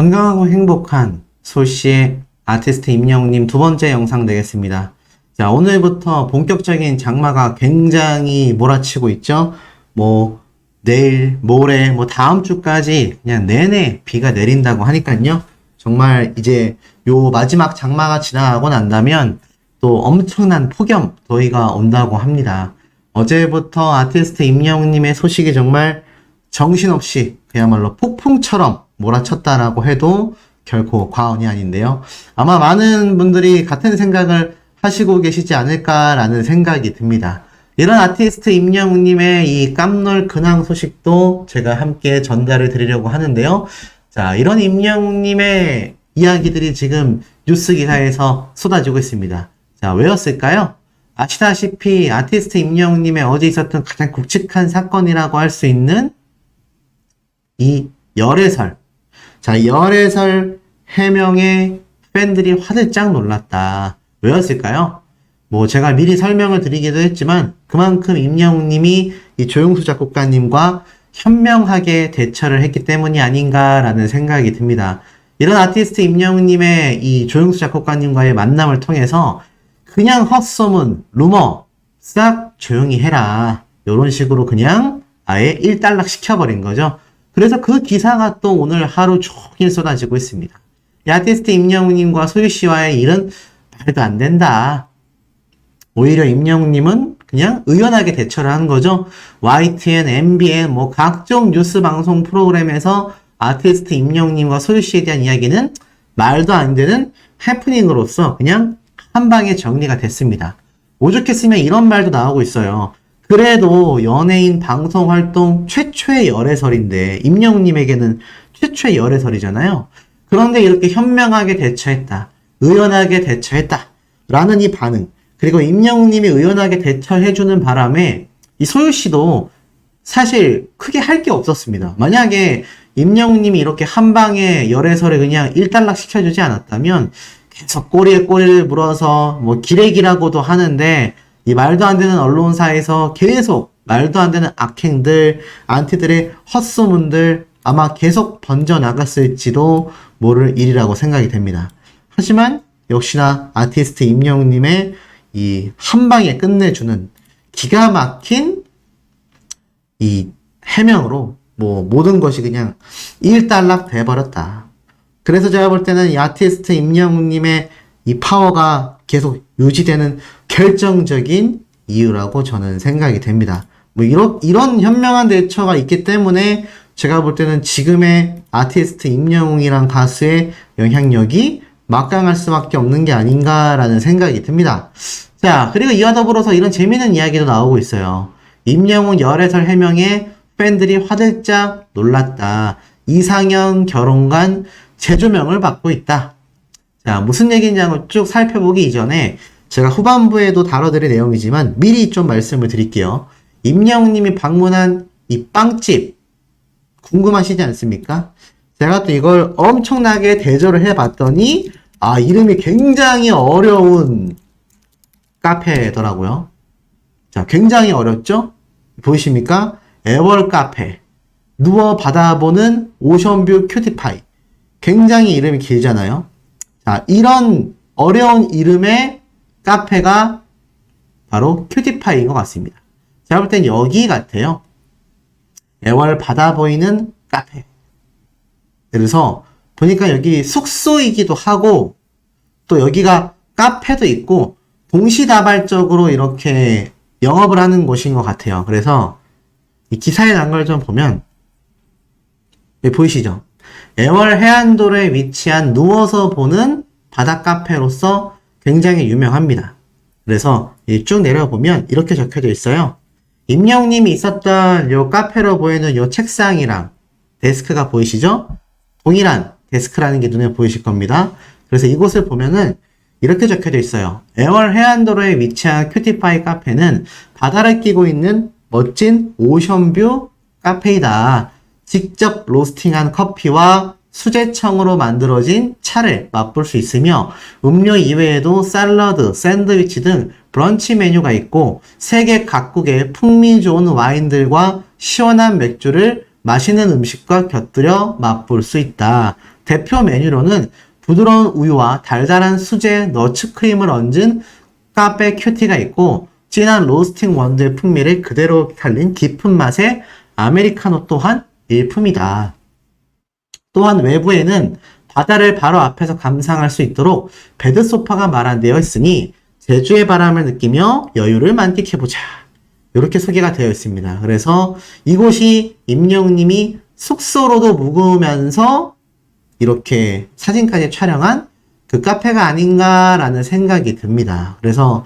건강하고 행복한 소시의 아티스트 임영웅님 두 번째 영상 되겠습니다. 자, 오늘부터 본격적인 장마가 굉장히 몰아치고 있죠. 내일, 모레, 다음 주까지 그냥 내내 비가 내린다고 하니까요. 정말 이제 요 마지막 장마가 지나가고 난다면 또 엄청난 폭염, 더위가 온다고 합니다. 어제부터 아티스트 임영웅님의 소식이 정말 정신없이 그야말로 폭풍처럼 몰아쳤다라고 해도 결코 과언이 아닌데요. 아마 많은 분들이 같은 생각을 하시고 계시지 않을까라는 생각이 듭니다. 이런 아티스트 임영웅님의 이 깜놀 근황 소식도 제가 함께 전달을 드리려고 하는데요. 자, 이런 임영웅님의 이야기들이 지금 뉴스 기사에서 쏟아지고 있습니다. 자, 왜였을까요? 아시다시피 아티스트 임영웅님의 어제 있었던 가장 굵직한 사건이라고 할 수 있는 이 열애설. 자, 열애설 해명에 팬들이 화들짝 놀랐다. 왜였을까요? 제가 미리 설명을 드리기도 했지만 그만큼 임영웅님이 이 조용수 작곡가님과 현명하게 대처를 했기 때문이 아닌가라는 생각이 듭니다. 이런 아티스트 임영웅님의 이 조용수 작곡가님과의 만남을 통해서 그냥 헛소문, 루머 싹 조용히 해라. 이런 식으로 그냥 아예 일단락 시켜버린 거죠. 그래서 그 기사가 또 오늘 하루 종일 쏟아지고 있습니다. 이 아티스트 임영웅님과 소유씨와의 일은 말도 안 된다. 오히려 임영웅님은 그냥 의연하게 대처를 하는 거죠. YTN, MBN, 각종 뉴스 방송 프로그램에서 아티스트 임영웅님과 소유씨에 대한 이야기는 말도 안 되는 해프닝으로서 그냥 한 방에 정리가 됐습니다. 오죽했으면 이런 말도 나오고 있어요. 그래도 연예인 방송 활동 최초의 열애설인데 임영웅님에게는 최초의 열애설이잖아요. 그런데 이렇게 현명하게 대처했다. 의연하게 대처했다. 라는 이 반응. 그리고 임영웅님이 의연하게 대처해주는 바람에 이 소유씨도 사실 크게 할 게 없었습니다. 만약에 임영웅님이 이렇게 한 방에 열애설에 그냥 일단락 시켜주지 않았다면 계속 꼬리에 꼬리를 물어서 기레기라고도 하는데 이 말도 안 되는 언론사에서 계속 말도 안 되는 악행들, 안티들의 헛소문들 아마 계속 번져나갔을지도 모를 일이라고 생각이 됩니다. 하지만 역시나 아티스트 임영웅님의 이 한방에 끝내주는 기가 막힌 이 해명으로 모든 것이 그냥 일단락 돼버렸다. 그래서 제가 볼 때는 이 아티스트 임영웅님의 이 파워가 계속 유지되는 결정적인 이유라고 저는 생각이 됩니다. 이런 현명한 대처가 있기 때문에 제가 볼 때는 지금의 아티스트 임영웅이란 가수의 영향력이 막강할 수밖에 없는 게 아닌가라는 생각이 듭니다. 자, 그리고 이와 더불어서 이런 재미있는 이야기도 나오고 있어요. 임영웅 열애설 해명에 팬들이 화들짝 놀랐다. 이상형 결혼관 재조명을 받고 있다. 자, 무슨 얘기인지 한번 쭉 살펴보기 이전에 제가 후반부에도 다뤄드릴 내용이지만 미리 좀 말씀을 드릴게요. 임영웅님이 방문한 이 빵집 궁금하시지 않습니까? 제가 또 이걸 엄청나게 대조를 해봤더니 이름이 굉장히 어려운 카페더라고요. 자, 굉장히 어렵죠? 보이십니까? 애월 카페, 누워 바다보는 오션뷰 큐티파이. 굉장히 이름이 길잖아요. 자, 이런 어려운 이름의 카페가 바로 큐티파이인 것 같습니다. 제가 볼 땐 여기 같아요. 애월 바다 보이는 카페. 그래서 보니까 여기 숙소이기도 하고 또 여기가 카페도 있고 동시다발적으로 이렇게 영업을 하는 곳인 것 같아요. 그래서 이 기사에 난 걸 좀 보면 여기 보이시죠? 애월 해안도로에 위치한 누워서 보는 바다 카페로서 굉장히 유명합니다. 그래서 쭉 내려보면 이렇게 적혀져 있어요. 임영웅님이 있었던 요 카페로 보이는 요 책상이랑 데스크가 보이시죠? 동일한 데스크라는 게 눈에 보이실 겁니다. 그래서 이곳을 보면은 이렇게 적혀져 있어요. 애월 해안도로에 위치한 큐티파이 카페는 바다를 끼고 있는 멋진 오션뷰 카페이다. 직접 로스팅한 커피와 수제청으로 만들어진 차를 맛볼 수 있으며 음료 이외에도 샐러드, 샌드위치 등 브런치 메뉴가 있고 세계 각국의 풍미 좋은 와인들과 시원한 맥주를 맛있는 음식과 곁들여 맛볼 수 있다. 대표 메뉴로는 부드러운 우유와 달달한 수제 너츠크림을 얹은 카페 큐티가 있고 진한 로스팅 원두의 풍미를 그대로 살린 깊은 맛의 아메리카노 또한 일품이다. 또한 외부에는 바다를 바로 앞에서 감상할 수 있도록 베드 소파가 마련되어 있으니 제주의 바람을 느끼며 여유를 만끽해보자. 이렇게 소개가 되어 있습니다. 그래서 이곳이 임영웅님이 숙소로도 묵으면서 이렇게 사진까지 촬영한 그 카페가 아닌가라는 생각이 듭니다. 그래서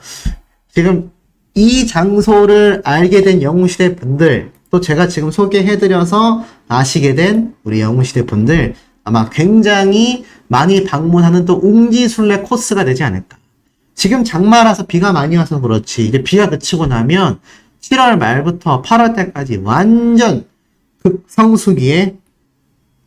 지금 이 장소를 알게 된 영웅시대 분들, 또 제가 지금 소개해드려서 아시게 된 우리 영웅시대 분들 아마 굉장히 많이 방문하는 또 웅지순례 코스가 되지 않을까. 지금 장마라서 비가 많이 와서 그렇지 이제 비가 그치고 나면 7월 말부터 8월 때까지 완전 극성수기의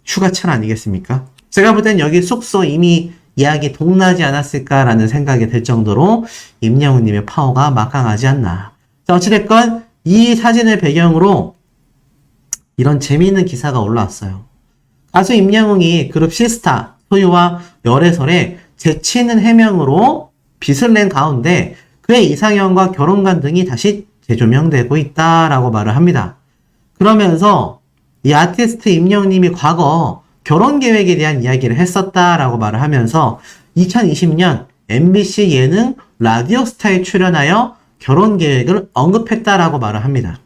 휴가철 아니겠습니까? 제가 볼 땐 여기 숙소 이미 예약이 동나지 않았을까라는 생각이 들 정도로 임영웅님의 파워가 막강하지 않나. 자, 어찌됐건 이 사진을 배경으로 이런 재미있는 기사가 올라왔어요. 가수 임영웅이 그룹 시스타 소유와 열애설에 재치있는 해명으로 빚을 낸 가운데 그의 이상형과 결혼관 등이 다시 재조명되고 있다라고 말을 합니다. 그러면서 이 아티스트 임영웅님이 과거 결혼 계획에 대한 이야기를 했었다라고 말을 하면서 2020년 MBC 예능 라디오스타에 출연하여 결혼 계획을 언급했다라고 말을 합니다.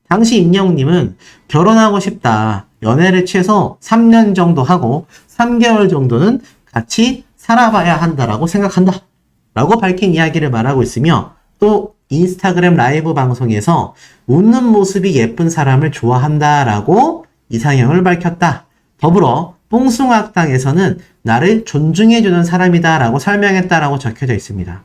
당시 임영웅님은 결혼하고 싶다. 연애를 최소 3년 정도 하고 3개월 정도는 같이 살아봐야 한다라고 생각한다. 라고 밝힌 이야기를 말하고 있으며 또 인스타그램 라이브 방송에서 웃는 모습이 예쁜 사람을 좋아한다라고 이상형을 밝혔다. 더불어 뽕숭아학당에서는 나를 존중해주는 사람이다라고 설명했다라고 적혀져 있습니다.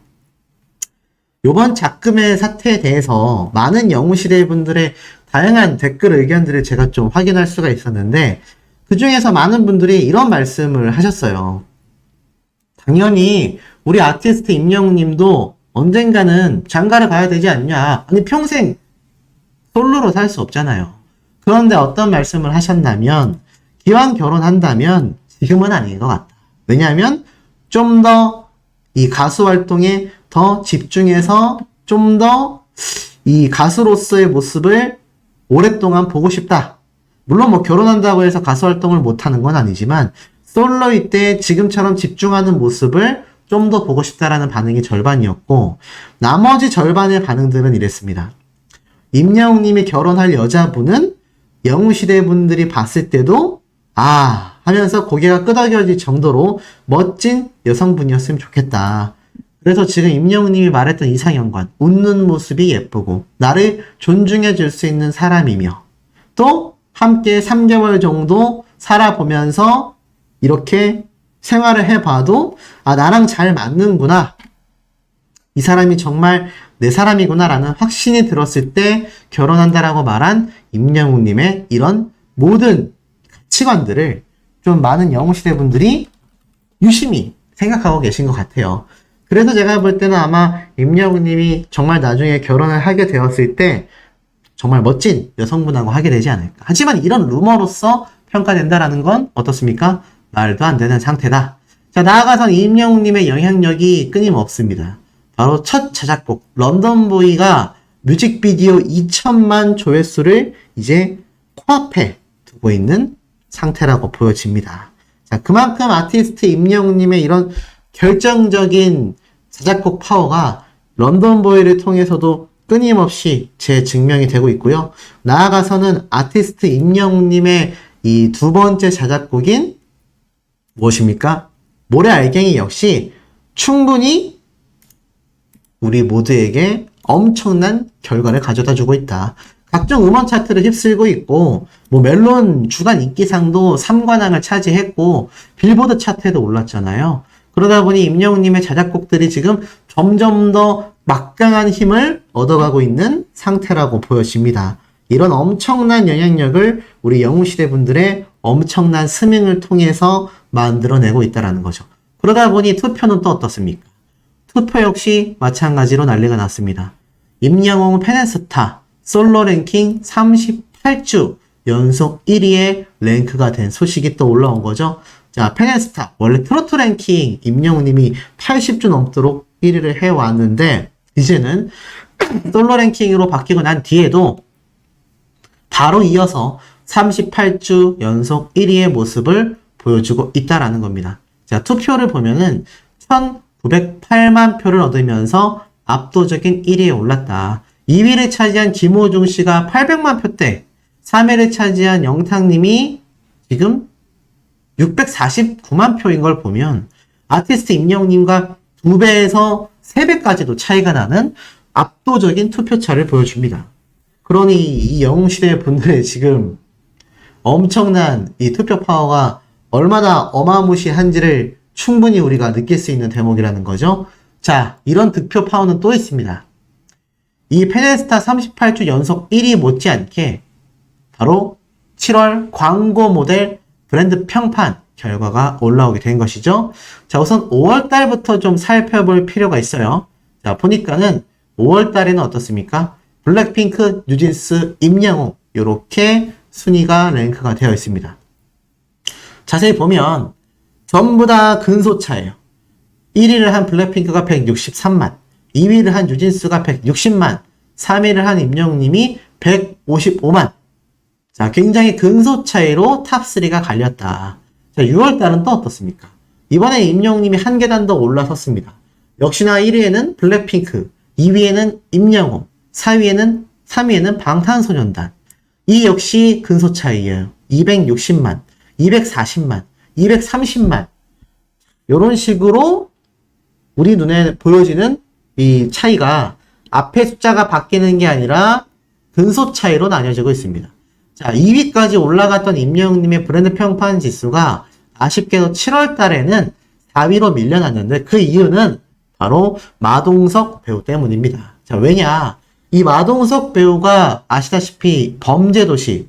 이번 작금의 사태에 대해서 많은 영웅시대 분들의 다양한 댓글 의견들을 제가 좀 확인할 수가 있었는데 그 중에서 많은 분들이 이런 말씀을 하셨어요. 당연히 우리 아티스트 임영웅님도 언젠가는 장가를 가야 되지 않냐. 아니 평생 솔로로 살 수 없잖아요. 그런데 어떤 말씀을 하셨냐면 기왕 결혼한다면 지금은 아닌 것 같다. 왜냐하면 좀 더 이 가수 활동에 더 집중해서 좀 더 이 가수로서의 모습을 오랫동안 보고 싶다. 물론 뭐 결혼한다고 해서 가수 활동을 못하는 건 아니지만 솔로일 때 지금처럼 집중하는 모습을 좀 더 보고 싶다라는 반응이 절반이었고 나머지 절반의 반응들은 이랬습니다. 임영웅님이 결혼할 여자분은 영웅시대 분들이 봤을 때도 아 하면서 고개가 끄덕여질 정도로 멋진 여성분이었으면 좋겠다. 그래서 지금 임영웅님이 말했던 이상형관 웃는 모습이 예쁘고 나를 존중해 줄 수 있는 사람이며 또 함께 3개월 정도 살아보면서 이렇게 생활을 해봐도 아 나랑 잘 맞는구나. 이 사람이 정말 내 사람이구나 라는 확신이 들었을 때 결혼한다라고 말한 임영웅님의 이런 모든 가치관들을 좀 많은 영웅시대 분들이 유심히 생각하고 계신 것 같아요. 그래서 제가 볼 때는 아마 임영웅님이 정말 나중에 결혼을 하게 되었을 때 정말 멋진 여성분하고 하게 되지 않을까. 하지만 이런 루머로서 평가된다라는 건 어떻습니까? 말도 안 되는 상태다. 자, 나아가선 임영웅님의 영향력이 끊임없습니다. 바로 첫 자작곡 런던보이가 뮤직비디오 2천만 조회수를 이제 코앞에 두고 있는 상태라고 보여집니다. 자, 그만큼 아티스트 임영웅님의 이런 결정적인 자작곡 파워가 런던보이를 통해서도 끊임없이 재증명이 되고 있고요. 나아가서는 아티스트 임영웅님의 이 두 번째 자작곡인 무엇입니까? 모래알갱이 역시 충분히 우리 모두에게 엄청난 결과를 가져다 주고 있다. 각종 음원 차트를 휩쓸고 있고 뭐 멜론 주간 인기상도 3관왕을 차지했고 빌보드 차트에도 올랐잖아요. 그러다 보니 임영웅님의 자작곡들이 지금 점점 더 막강한 힘을 얻어가고 있는 상태라고 보여집니다. 이런 엄청난 영향력을 우리 영웅시대 분들의 엄청난 스밍을 통해서 만들어내고 있다는 거죠. 그러다 보니 투표는 또 어떻습니까? 투표 역시 마찬가지로 난리가 났습니다. 임영웅 팬앤스타 솔로 랭킹 38주 연속 1위에 랭크가 된 소식이 또 올라온 거죠. 자, 페네스타. 원래 트로트 랭킹 임영웅님이 80주 넘도록 1위를 해왔는데, 이제는 솔로 랭킹으로 바뀌고 난 뒤에도 바로 이어서 38주 연속 1위의 모습을 보여주고 있다라는 겁니다. 자, 투표를 보면은 1908만 표를 얻으면서 압도적인 1위에 올랐다. 2위를 차지한 김호중 씨가 800만 표대, 3위를 차지한 영탁님이 지금 649만 표인 걸 보면 아티스트 임영웅님과 2배에서 3배까지도 차이가 나는 압도적인 투표차를 보여줍니다. 그러니 이 영웅시대 분들의 지금 엄청난 이 투표 파워가 얼마나 어마무시한지를 충분히 우리가 느낄 수 있는 대목이라는 거죠. 자, 이런 득표 파워는 또 있습니다. 이 페네스타 38주 연속 1위 못지않게 바로 7월 광고 모델 브랜드 평판 결과가 올라오게 된 것이죠. 자, 우선 5월 달부터 좀 살펴볼 필요가 있어요. 자, 보니까는 5월 달에는 어떻습니까? 블랙핑크, 뉴진스, 임영웅 이렇게 순위가 랭크가 되어 있습니다. 자세히 보면 전부 다 근소차예요. 1위를 한 블랙핑크가 163만, 2위를 한 뉴진스가 160만, 3위를 한 임영웅님이 155만. 자, 굉장히 근소 차이로 탑3가 갈렸다. 자, 6월달은 또 어떻습니까? 이번에 임영웅님이 한 계단 더 올라섰습니다. 역시나 1위에는 블랙핑크, 2위에는 임영웅, 3위에는 방탄소년단. 이 역시 근소 차이예요. 260만, 240만, 230만. 이런 식으로 우리 눈에 보여지는 이 차이가 앞에 숫자가 바뀌는 게 아니라 근소 차이로 나뉘어지고 있습니다. 자, 2위까지 올라갔던 임영웅님의 브랜드 평판 지수가 아쉽게도 7월 달에는 4위로 밀려났는데 그 이유는 바로 마동석 배우 때문입니다. 자, 왜냐? 이 마동석 배우가 아시다시피 범죄도시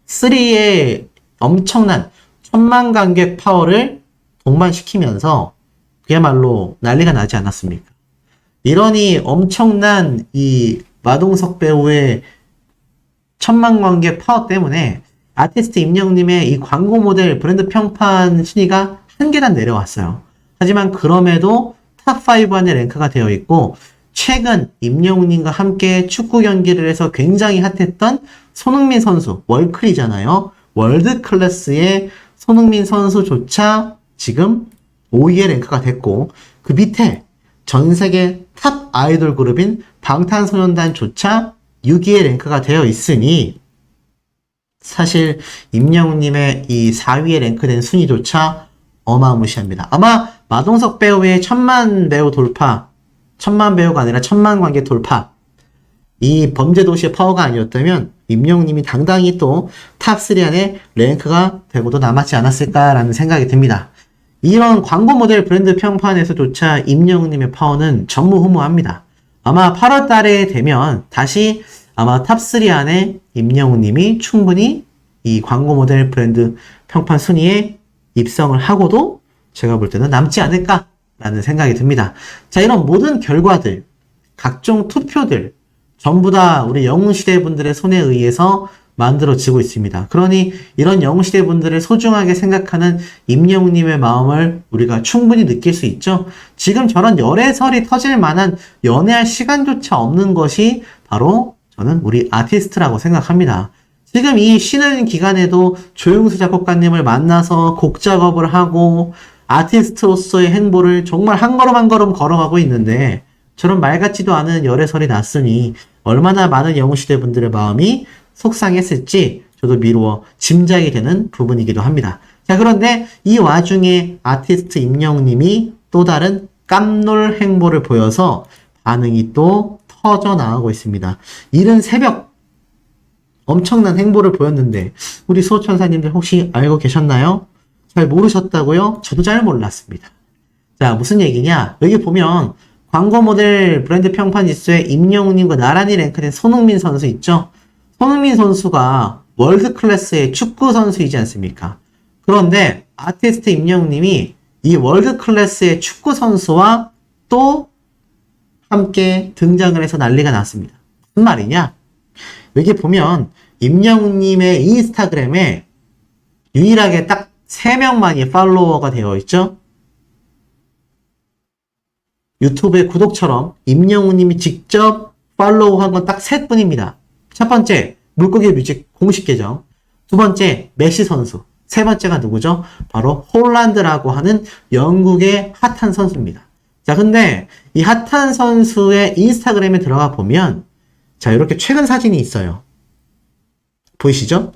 3의 엄청난 천만 관객 파워를 동반시키면서 그야말로 난리가 나지 않았습니까? 이러니 엄청난 이 마동석 배우의 천만 관객 파워 때문에 아티스트 임영웅님의 이 광고 모델 브랜드 평판 순위가 한 계단 내려왔어요. 하지만 그럼에도 탑5 안에 랭크가 되어 있고 최근 임영웅님과 함께 축구 경기를 해서 굉장히 핫했던 손흥민 선수, 월클이잖아요. 월드 클래스의 손흥민 선수조차 지금 5위에 랭크가 됐고 그 밑에 전 세계 탑 아이돌 그룹인 방탄소년단조차 6위에 랭크가 되어 있으니 사실 임영웅님의 이 4위에 랭크된 순위조차 어마무시합니다. 아마 마동석 배우의 천만 배우 돌파, 천만 배우가 아니라 천만 관객 돌파, 이 범죄도시의 파워가 아니었다면 임영웅님이 당당히 또 탑3 안에 랭크가 되고도 남았지 않았을까라는 생각이 듭니다. 이런 광고 모델 브랜드 평판에서조차 임영웅님의 파워는 전무후무합니다. 아마 8월 달에 되면 다시 아마 탑3 안에 임영웅님이 충분히 이 광고 모델 브랜드 평판 순위에 입성을 하고도 제가 볼 때는 남지 않을까라는 생각이 듭니다. 자, 이런 모든 결과들, 각종 투표들 전부 다 우리 영웅시대 분들의 손에 의해서 만들어지고 있습니다. 그러니 이런 영웅시대 분들을 소중하게 생각하는 임영웅님의 마음을 우리가 충분히 느낄 수 있죠. 지금 저런 열애설이 터질 만한 연애할 시간조차 없는 것이 바로 저는 우리 아티스트라고 생각합니다. 지금 이 쉬는 기간에도 조용수 작곡가님을 만나서 곡 작업을 하고 아티스트로서의 행보를 정말 한 걸음 한 걸음 걸어가고 있는데 저런 말 같지도 않은 열애설이 났으니 얼마나 많은 영웅시대 분들의 마음이 속상했을지 저도 미루어 짐작이 되는 부분이기도 합니다. 자, 그런데 이 와중에 아티스트 임영웅님이 또 다른 깜놀 행보를 보여서 반응이 또 터져 나가고 있습니다. 이른 새벽 엄청난 행보를 보였는데 우리 수호천사님들 혹시 알고 계셨나요? 잘 모르셨다고요? 저도 잘 몰랐습니다. 자, 무슨 얘기냐? 여기 보면 광고 모델 브랜드 평판 지수에 임영웅님과 나란히 랭크된 손흥민 선수 있죠? 손흥민 선수가 월드 클래스의 축구 선수이지 않습니까? 그런데 아티스트 임영웅님이 이 월드 클래스의 축구 선수와 또 함께 등장을 해서 난리가 났습니다. 무슨 말이냐? 여기 보면 임영웅님의 인스타그램에 유일하게 딱 3명만이 팔로워가 되어 있죠? 유튜브의 구독처럼 임영웅님이 직접 팔로우한 건 딱 3분입니다. 첫 번째, 물고기 뮤직 공식 계정. 두 번째, 메시 선수. 세 번째가 누구죠? 바로 홀란드라고 하는 영국의 핫한 선수입니다. 자, 근데 이 핫한 선수의 인스타그램에 들어가 보면 자, 이렇게 최근 사진이 있어요. 보이시죠?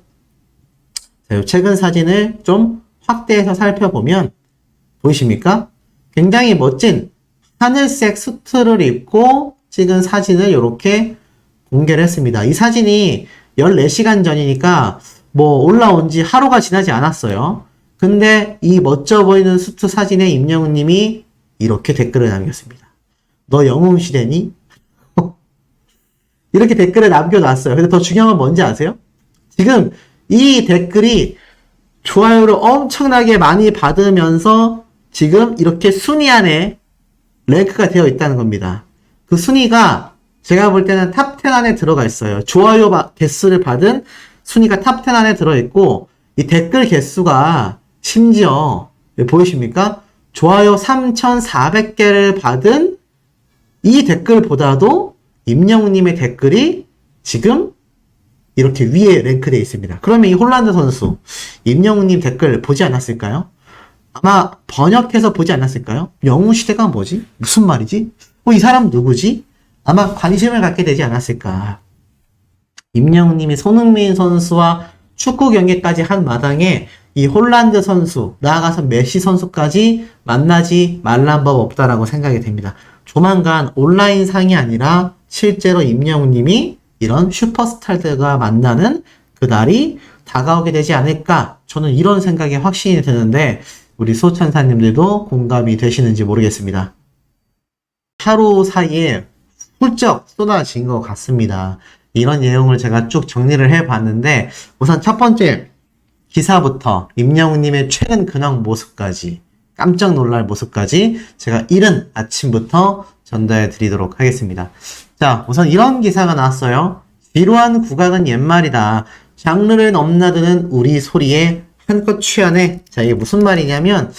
자, 이 최근 사진을 좀 확대해서 살펴보면 보이십니까? 굉장히 멋진 하늘색 수트를 입고 찍은 사진을 이렇게 공개를 했습니다. 이 사진이 14시간 전이니까 뭐 올라온 지 하루가 지나지 않았어요. 근데 이 멋져 보이는 수트 사진에 임영웅님이 이렇게 댓글을 남겼습니다. 너 영웅시대니? 이렇게 댓글을 남겨놨어요. 근데 더 중요한 건 뭔지 아세요? 지금 이 댓글이 좋아요를 엄청나게 많이 받으면서 지금 이렇게 순위 안에 랭크가 되어 있다는 겁니다. 그 순위가 제가 볼 때는 탑10 안에 들어가 있어요. 좋아요 개수를 받은 순위가 탑10 안에 들어있고 이 댓글 개수가 심지어 보이십니까? 좋아요 3,400개를 받은 이 댓글보다도 임영웅님의 댓글이 지금 이렇게 위에 랭크되어 있습니다. 그러면 이 홀란드 선수 임영웅님 댓글 보지 않았을까요? 아마 번역해서 보지 않았을까요? 영웅시대가 뭐지? 무슨 말이지? 이 사람 누구지? 아마 관심을 갖게 되지 않았을까. 임영웅님이 손흥민 선수와 축구 경기까지 한 마당에 이 홀란드 선수, 나아가서 메시 선수까지 만나지 말란 법 없다라고 생각이 됩니다. 조만간 온라인상이 아니라 실제로 임영웅님이 이런 슈퍼스타들과 만나는 그 날이 다가오게 되지 않을까. 저는 이런 생각이 확신이 드는데 우리 소천사님들도 공감이 되시는지 모르겠습니다. 하루 사이에 훌쩍 쏟아진 것 같습니다. 이런 내용을 제가 쭉 정리를 해봤는데 우선 첫 번째 기사부터 임영웅님의 최근 근황 모습까지 깜짝 놀랄 모습까지 제가 이른 아침부터 전달해 드리도록 하겠습니다. 자, 우선 이런 기사가 나왔어요. 지루한 국악은 옛말이다. 장르를 넘나드는 우리 소리에 한껏 취하네. 자, 이게 무슨 말이냐면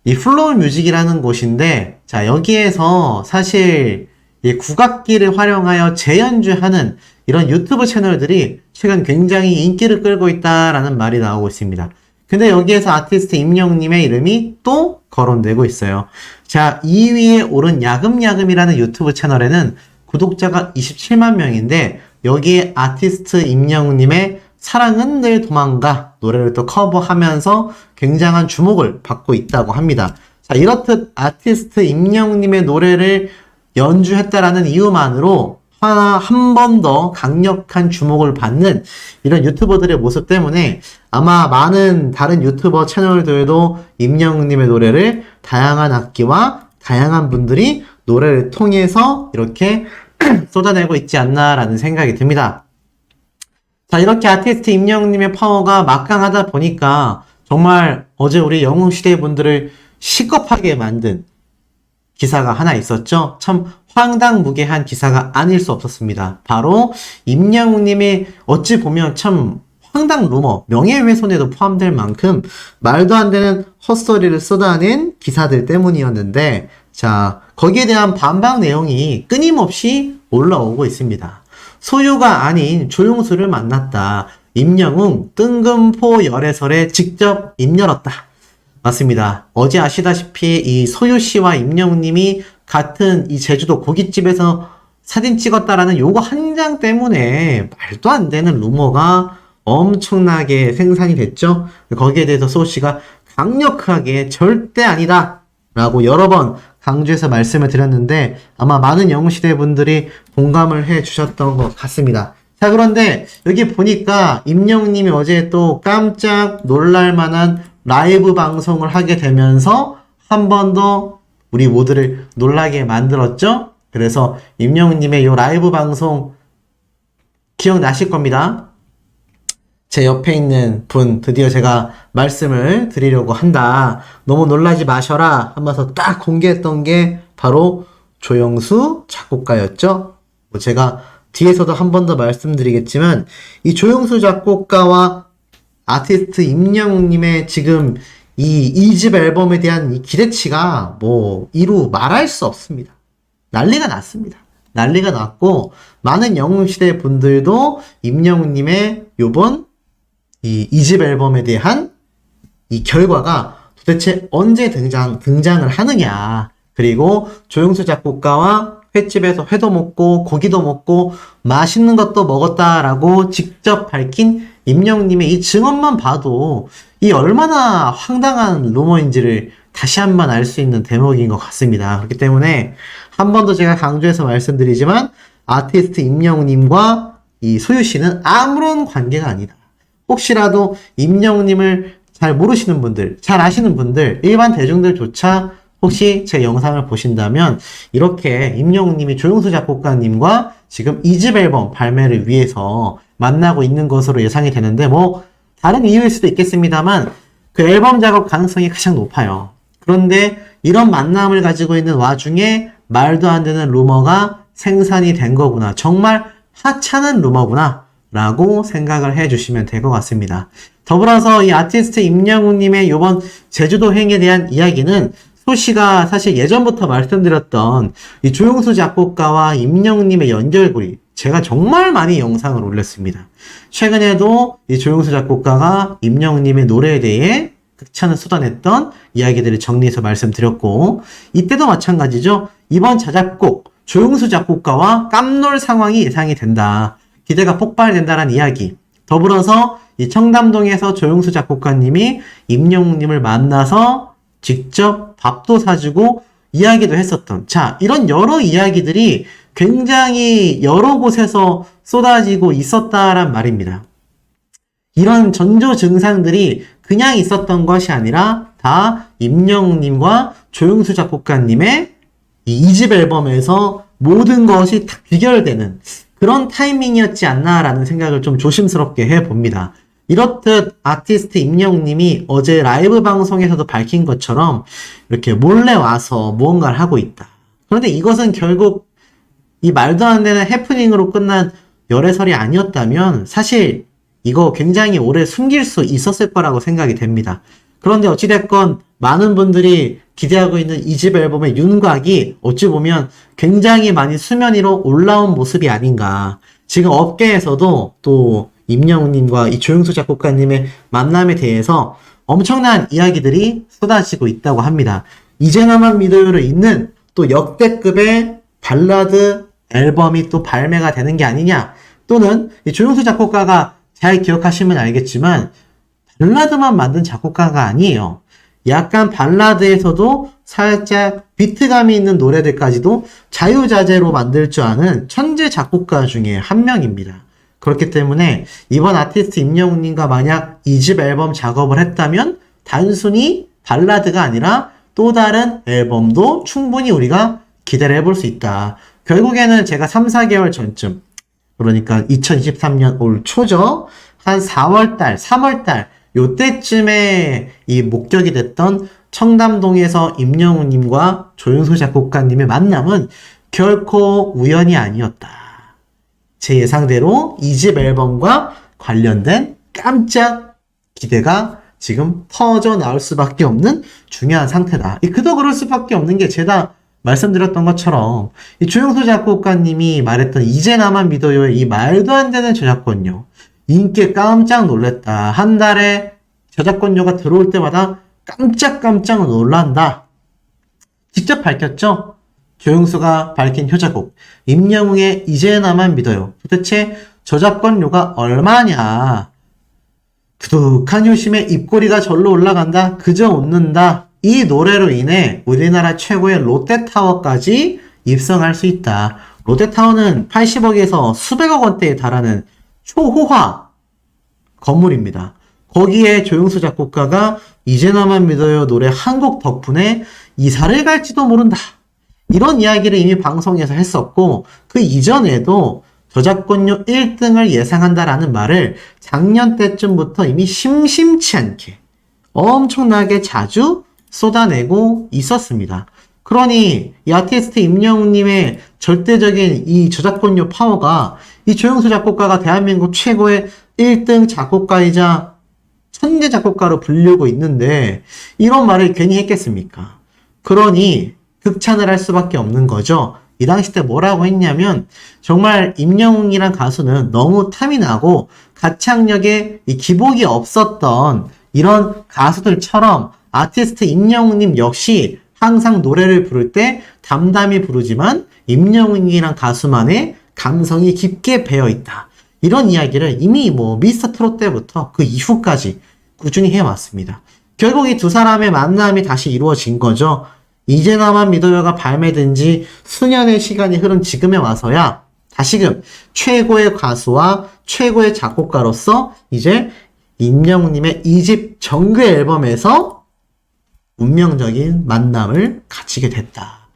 이 플로우 뮤직이라는 곳인데 자, 여기에서 사실 이 국악기를 활용하여 재연주하는 이런 유튜브 채널들이 최근 굉장히 인기를 끌고 있다라는 말이 나오고 있습니다. 근데 여기에서 아티스트 임영웅님의 이름이 또 거론되고 있어요. 자, 2위에 오른 야금야금이라는 유튜브 채널에는 구독자가 27만 명인데 여기에 아티스트 임영웅님의 사랑은 늘 도망가 노래를 또 커버하면서 굉장한 주목을 받고 있다고 합니다. 자, 이렇듯 아티스트 임영웅님의 노래를 연주했다라는 이유만으로 한 번 더 강력한 주목을 받는 이런 유튜버들의 모습 때문에 아마 많은 다른 유튜버 채널들도 임영웅님의 노래를 다양한 악기와 다양한 분들이 노래를 통해서 이렇게 쏟아내고 있지 않나라는 생각이 듭니다. 자, 이렇게 아티스트 임영웅님의 파워가 막강하다 보니까 정말 어제 우리 영웅시대 분들을 시겁하게 만든 기사가 하나 있었죠. 참 황당무계한 기사가 아닐 수 없었습니다. 바로 임영웅님이 어찌 보면 참 황당 루머, 명예훼손에도 포함될 만큼 말도 안 되는 헛소리를 쏟아낸 기사들 때문이었는데 자, 거기에 대한 반박 내용이 끊임없이 올라오고 있습니다. 소유가 아닌 조용수를 만났다. 임영웅 뜬금포 열애설에 직접 입 열었다. 맞습니다. 어제 아시다시피 이 소유씨와 임영웅님이 같은 이 제주도 고깃집에서 사진 찍었다라는 요거 한 장 때문에 말도 안 되는 루머가 엄청나게 생산이 됐죠. 거기에 대해서 소유씨가 강력하게 절대 아니다 라고 여러 번 강조해서 말씀을 드렸는데 아마 많은 영웅시대 분들이 공감을 해 주셨던 것 같습니다. 자, 그런데 여기 보니까 임영웅님이 어제 또 깜짝 놀랄만한 라이브 방송을 하게 되면서 한 번 더 우리 모두를 놀라게 만들었죠. 그래서 임영웅님의 이 라이브 방송 기억나실 겁니다. 제 옆에 있는 분 드디어 제가 말씀을 드리려고 한다. 너무 놀라지 마셔라 하면서 딱 공개했던 게 바로 조영수 작곡가였죠. 제가 뒤에서도 한 번 더 말씀드리겠지만 이 조용수 작곡가와 아티스트 임영웅님의 지금 이 2집 앨범에 대한 이 기대치가 뭐 이루 말할 수 없습니다. 난리가 났습니다. 난리가 났고 많은 영웅시대 분들도 임영웅님의 요번 이 2집 앨범에 대한 이 결과가 도대체 언제 등장을 하느냐, 그리고 조용수 작곡가와 횟집에서 회도 먹고 고기도 먹고 맛있는 것도 먹었다라고 직접 밝힌 임영웅님의 이 증언만 봐도 이 얼마나 황당한 루머인지를 다시 한번 알 수 있는 대목인 것 같습니다. 그렇기 때문에 한 번 더 제가 강조해서 말씀드리지만 아티스트 임영웅님과 이 소유씨는 아무런 관계가 아니다. 혹시라도 임영웅님을 잘 모르시는 분들, 잘 아시는 분들, 일반 대중들조차 혹시 제 영상을 보신다면 이렇게 임영웅님이 조용수 작곡가님과 지금 2집 앨범 발매를 위해서 만나고 있는 것으로 예상이 되는데, 뭐 다른 이유일 수도 있겠습니다만 그 앨범 작업 가능성이 가장 높아요. 그런데 이런 만남을 가지고 있는 와중에 말도 안 되는 루머가 생산이 된 거구나, 정말 하찮은 루머구나 라고 생각을 해주시면 될 것 같습니다. 더불어서 이 아티스트 임영웅님의 이번 제주도 행에 대한 이야기는 소씨가 사실 예전부터 말씀드렸던 이 조용수 작곡가와 임영웅님의 연결고리, 제가 정말 많이 영상을 올렸습니다. 최근에도 이 조용수 작곡가가 임영웅님의 노래에 대해 극찬을 쏟아냈던 이야기들을 정리해서 말씀드렸고, 이때도 마찬가지죠. 이번 자작곡 조용수 작곡가와 깜놀 상황이 예상이 된다, 기대가 폭발된다라는 이야기, 더불어서 이 청담동에서 조용수 작곡가님이 임영웅님을 만나서 직접 밥도 사주고 이야기도 했었던, 자, 이런 여러 이야기들이 굉장히 여러 곳에서 쏟아지고 있었다란 말입니다. 이런 전조 증상들이 그냥 있었던 것이 아니라 다 임영웅님과 조용수 작곡가님의 이 2집 앨범에서 모든 것이 다 귀결되는 그런 타이밍이었지 않나라는 생각을 좀 조심스럽게 해봅니다. 이렇듯 아티스트 임영웅님이 어제 라이브 방송에서도 밝힌 것처럼 이렇게 몰래 와서 무언가를 하고 있다. 그런데 이것은 결국 이 말도 안 되는 해프닝으로 끝난 열애설이 아니었다면 사실 이거 굉장히 오래 숨길 수 있었을 거라고 생각이 됩니다. 그런데 어찌됐건 많은 분들이 기대하고 있는 2집 앨범의 윤곽이 어찌 보면 굉장히 많이 수면 위로 올라온 모습이 아닌가. 지금 업계에서도 또 임영웅님과 이 조용수 작곡가님의 만남에 대해서 엄청난 이야기들이 쏟아지고 있다고 합니다. 이제 나만 믿어요를 잇는 또 역대급의 발라드 앨범이 또 발매가 되는 게 아니냐, 또는 이 조용수 작곡가가 잘 기억하시면 알겠지만 발라드만 만든 작곡가가 아니에요. 약간 발라드에서도 살짝 비트감이 있는 노래들까지도 자유자재로 만들 줄 아는 천재 작곡가 중에 한 명입니다. 그렇기 때문에 이번 아티스트 임영웅님과 만약 2집 앨범 작업을 했다면 단순히 발라드가 아니라 또 다른 앨범도 충분히 우리가 기대를 해볼 수 있다. 결국에는 제가 3, 4개월 전쯤, 그러니까 2023년 올 초죠. 한 4월달, 3월달 요때쯤에 이 목격이 됐던 청담동에서 임영웅님과 조용수 작곡가님의 만남은 결코 우연이 아니었다. 제 예상대로 2집 앨범과 관련된 깜짝 기대가 지금 터져 나올 수밖에 없는 중요한 상태다. 그도 그럴 수밖에 없는 게 제가 말씀드렸던 것처럼 이 조용수 작곡가님이 말했던 이제 나만 믿어요의 이 말도 안 되는 저작권료, 인기에 깜짝 놀랐다. 한 달에 저작권료가 들어올 때마다 깜짝 놀란다. 직접 밝혔죠? 조용수가 밝힌 효자곡 임영웅의 이제 나만 믿어요. 도대체 저작권료가 얼마냐? 두둑한 효심에 입꼬리가 절로 올라간다. 그저 웃는다. 이 노래로 인해 우리나라 최고의 롯데타워까지 입성할 수 있다. 롯데타워는 80억에서 수백억 원대에 달하는 초호화 건물입니다. 거기에 조용수 작곡가가 이제 나만 믿어요 노래 한 곡 덕분에 이사를 갈지도 모른다. 이런 이야기를 이미 방송에서 했었고, 그 이전에도 저작권료 1등을 예상한다라는 말을 작년 때쯤부터 이미 심심치 않게 엄청나게 자주 쏟아내고 있었습니다. 그러니 이 아티스트 임영웅님의 절대적인 이 저작권료 파워가 이 조용수 작곡가가 대한민국 최고의 1등 작곡가이자 천재 작곡가로 불리고 있는데 이런 말을 괜히 했겠습니까? 그러니 극찬을 할 수밖에 없는 거죠. 이 당시 때 뭐라고 했냐면 정말 임영웅이란 가수는 너무 탐이 나고 가창력에 이 기복이 없었던 이런 가수들처럼 아티스트 임영웅님 역시 항상 노래를 부를 때 담담히 부르지만 임영웅이란 가수만의 감성이 깊게 배어있다. 이런 이야기를 이미 미스터 트롯 때부터 그 이후까지 꾸준히 해왔습니다. 결국 이 두 사람의 만남이 다시 이루어진 거죠. 이제 나만 믿어요가 발매된 지 수년의 시간이 흐른 지금에 와서야 다시금 최고의 가수와 최고의 작곡가로서 이제 임영웅님의 2집 정규 앨범에서 운명적인 만남을 갖추게 됐다.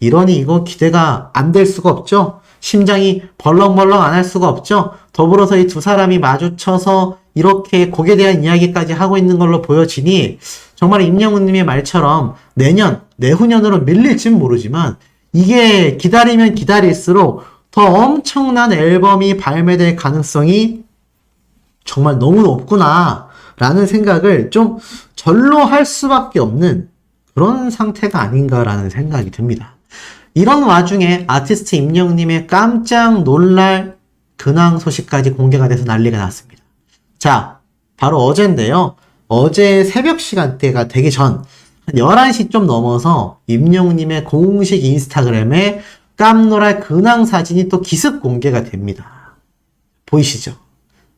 이러니 이거 기대가 안 될 수가 없죠. 심장이 벌렁벌렁 안 할 수가 없죠. 더불어서 이 두 사람이 마주쳐서 이렇게 곡에 대한 이야기까지 하고 있는 걸로 보여지니 정말 임영웅님의 말처럼 내년, 내후년으로 밀릴진 모르지만 이게 기다리면 기다릴수록 더 엄청난 앨범이 발매될 가능성이 정말 너무 높구나 라는 생각을 좀 절로 할 수밖에 없는 그런 상태가 아닌가라는 생각이 듭니다. 이런 와중에 아티스트 임영웅님의 깜짝 놀랄 근황 소식까지 공개가 돼서 난리가 났습니다. 자, 바로 어제인데요. 어제 새벽 시간대가 되기 전, 한 11시 좀 넘어서 임영웅님의 공식 인스타그램에 깜놀할 근황 사진이 또 기습 공개가 됩니다. 보이시죠?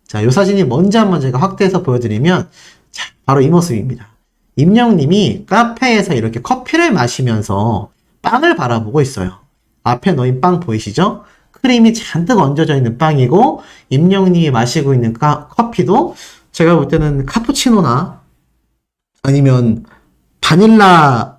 자, 이 사진이 뭔지 한번 제가 확대해서 보여드리면, 자, 바로 이 모습입니다. 임영웅님이 카페에서 이렇게 커피를 마시면서 빵을 바라보고 있어요. 앞에 놓인 빵 보이시죠? 크림이 잔뜩 얹어져 있는 빵이고 임영웅님이 마시고 있는 커피도 제가 볼 때는 카푸치노나 아니면 바닐라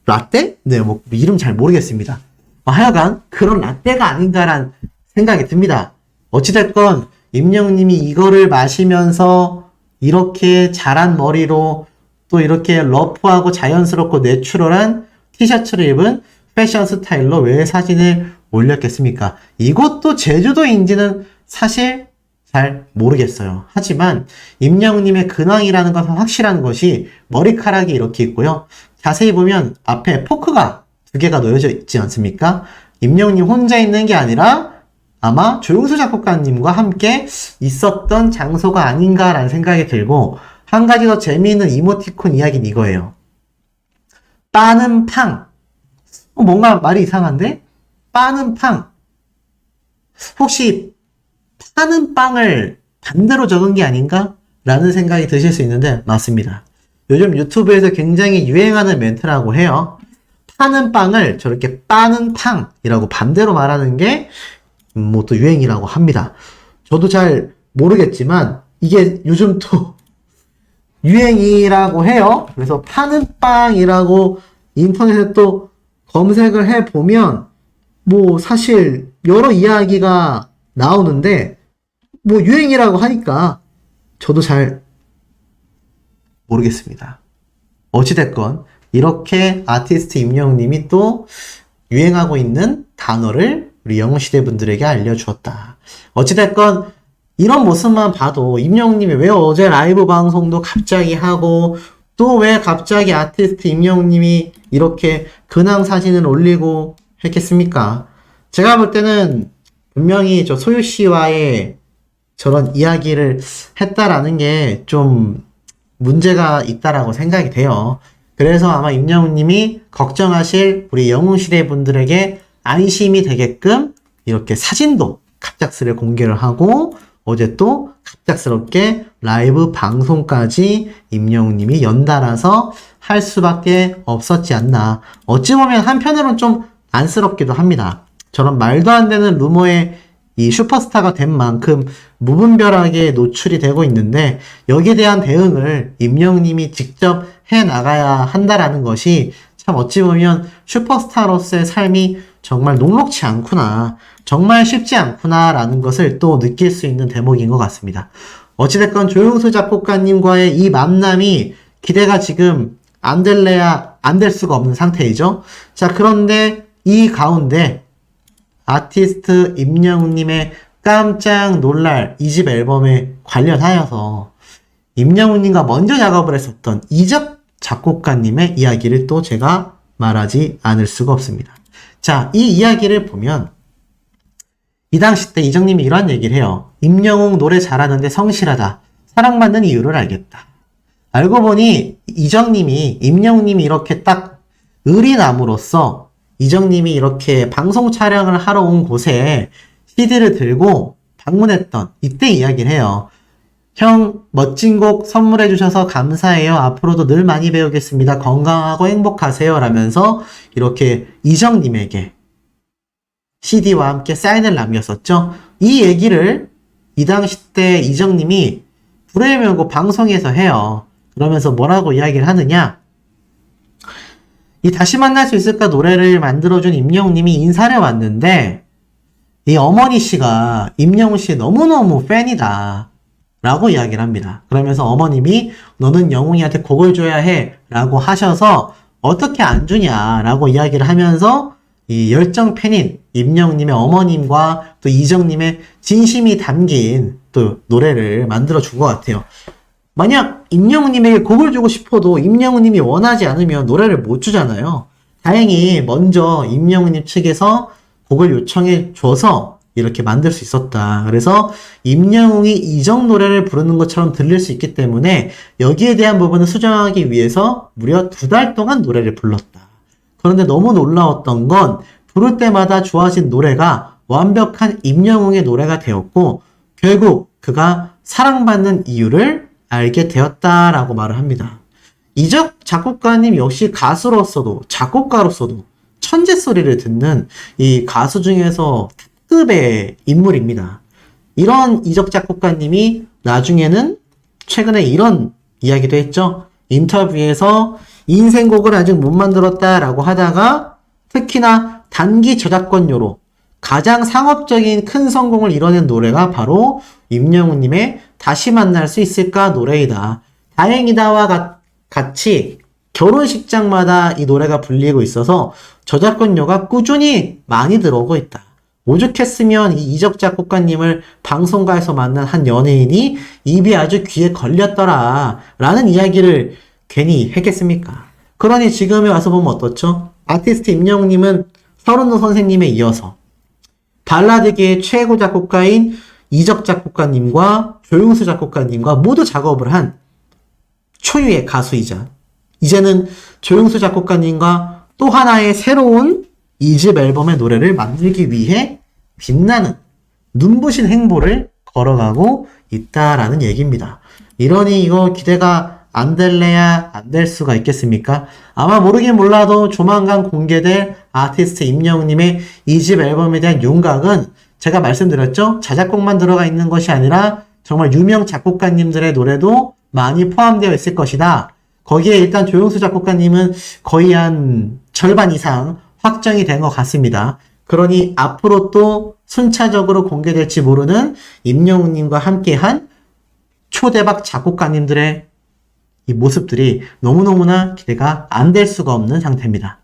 라떼? 네, 이름 잘 모르겠습니다. 하여간 그런 라떼가 아닌가란 생각이 듭니다. 어찌됐건 임영웅님이 이거를 마시면서 이렇게 자란 머리로 또 이렇게 러프하고 자연스럽고 내추럴한 티셔츠를 입은 패션 스타일로 왜 사진을 올렸겠습니까? 이것도 제주도인지는 사실 잘 모르겠어요. 하지만 임영웅님의 근황이라는 것은 확실한 것이 머리카락이 이렇게 있고요. 자세히 보면 앞에 포크가 2개가 놓여져 있지 않습니까? 임영웅님 혼자 있는 게 아니라 아마 조용수 작곡가님과 함께 있었던 장소가 아닌가라는 생각이 들고 한 가지 더 재미있는 이모티콘 이야기는 이거예요. 빠는 팡. 뭔가 말이 이상한데? 빠는 팡. 혹시 파는 빵을 반대로 적은 게 아닌가? 라는 생각이 드실 수 있는데 맞습니다. 요즘 유튜브에서 굉장히 유행하는 멘트라고 해요. 파는 빵을 저렇게 빠는 팡이라고 반대로 말하는 게 또 유행이라고 합니다. 저도 잘 모르겠지만 이게 요즘 또 유행이라고 해요. 그래서 파는 빵이라고 인터넷에 또 검색을 해보면 사실 여러 이야기가 나오는데 유행이라고 하니까 저도 잘 모르겠습니다. 어찌됐건 이렇게 아티스트 임영웅님이 또 유행하고 있는 단어를 우리 영웅시대 분들에게 알려주었다. 어찌됐건 이런 모습만 봐도 임영웅님이 왜 어제 라이브 방송도 갑자기 하고 또 왜 갑자기 아티스트 임영웅님이 이렇게 근황 사진을 올리고 했겠습니까? 제가 볼 때는 분명히 저 소유씨와의 저런 이야기를 했다라는 게 좀 문제가 있다라고 생각이 돼요. 그래서 아마 임영웅님이 걱정하실 우리 영웅시대 분들에게 안심이 되게끔 이렇게 사진도 갑작스레 공개를 하고 어제 또 갑작스럽게 라이브 방송까지 임영웅님이 연달아서 할 수밖에 없었지 않나. 어찌 보면 한편으로는 좀 안쓰럽기도 합니다. 저런 말도 안 되는 루머에 이 슈퍼스타가 된 만큼 무분별하게 노출이 되고 있는데 여기에 대한 대응을 임영웅님이 직접 해 나가야 한다라는 것이 참 어찌 보면 슈퍼스타로서의 삶이 정말 녹록치 않구나, 정말 쉽지 않구나라는 것을 또 느낄 수 있는 대목인 것 같습니다. 어찌됐건 조용수 작곡가님과의 이 만남이 기대가 지금 안 될래야 안 될 수가 없는 상태이죠. 자, 그런데 이 가운데 아티스트 임영웅님의 깜짝 놀랄 2집 앨범에 관련하여서 임영웅님과 먼저 작업을 했었던 이적 작곡가님의 이야기를 또 제가 말하지 않을 수가 없습니다. 자, 이 이야기를 보면 이 당시 때 이정님이 이런 얘기를 해요. 임영웅 노래 잘하는데 성실하다. 사랑받는 이유를 알겠다. 알고 보니 이정님이 임영웅님이 이렇게 딱 을이 남으로써 이정님이 이렇게 방송 촬영을 하러 온 곳에 CD를 들고 방문했던 이때 이야기를 해요. 형, 멋진 곡 선물해 주셔서 감사해요. 앞으로도 늘 많이 배우겠습니다. 건강하고 행복하세요. 라면서 이렇게 이정님에게 CD와 함께 사인을 남겼었죠. 이 얘기를 이 당시 때 이정님이 불을 메우고 방송에서 해요. 그러면서 뭐라고 이야기를 하느냐? 이 다시 만날 수 있을까 노래를 만들어준 임영웅님이 인사를 왔는데 이 어머니 씨가 임영웅 씨 너무너무 팬이다 라고 이야기를 합니다. 그러면서 어머님이 너는 영웅이한테 곡을 줘야 해 라고 하셔서 어떻게 안 주냐 라고 이야기를 하면서 이 열정 팬인 임영웅님의 어머님과 또 이정님의 진심이 담긴 또 노래를 만들어 준 것 같아요. 만약 임영웅님에게 곡을 주고 싶어도 임영웅님이 원하지 않으면 노래를 못 주잖아요. 다행히 먼저 임영웅님 측에서 곡을 요청해 줘서 이렇게 만들 수 있었다. 그래서 임영웅이 이정 노래를 부르는 것처럼 들릴 수 있기 때문에 여기에 대한 부분을 수정하기 위해서 무려 2달 동안 노래를 불렀다. 그런데 너무 놀라웠던 건 부를 때마다 좋아진 노래가 완벽한 임영웅의 노래가 되었고 결국 그가 사랑받는 이유를 알게 되었다라고 말을 합니다. 이적 작곡가님 역시 가수로서도 작곡가로서도 천재 소리를 듣는 이 가수 중에서 탑급의 인물입니다. 이런 이적 작곡가님이 나중에는 최근에 이런 이야기도 했죠. 인터뷰에서 인생곡을 아직 못 만들었다라고 하다가 특히나 단기 저작권료로 가장 상업적인 큰 성공을 이뤄낸 노래가 바로 임영웅님의 다시 만날 수 있을까 노래이다. 다행이다와 같이 결혼식장마다 이 노래가 불리고 있어서 저작권료가 꾸준히 많이 들어오고 있다. 오죽했으면 이 이적 작곡가님을 방송가에서 만난 한 연예인이 입이 아주 귀에 걸렸더라 라는 이야기를 괜히 했겠습니까? 그러니 지금에 와서 보면 어떻죠? 아티스트 임영웅님은 서른도 선생님에 이어서 발라드계의 최고 작곡가인 이적 작곡가님과 조용수 작곡가님과 모두 작업을 한 초유의 가수이자 이제는 조용수 작곡가님과 또 하나의 새로운 2집 앨범의 노래를 만들기 위해 빛나는 눈부신 행보를 걸어가고 있다라는 얘기입니다. 이러니 이거 기대가 안 될래야 안 될 수가 있겠습니까? 아마 모르긴 몰라도 조만간 공개될 아티스트 임영웅님의 2집 앨범에 대한 윤곽은 제가 말씀드렸죠? 자작곡만 들어가 있는 것이 아니라 정말 유명 작곡가님들의 노래도 많이 포함되어 있을 것이다. 거기에 일단 조용수 작곡가님은 거의 한 절반 이상 확정이 된 것 같습니다. 그러니 앞으로 또 순차적으로 공개될지 모르는 임영웅님과 함께한 초대박 작곡가님들의 이 모습들이 너무너무나 기대가 안 될 수가 없는 상태입니다.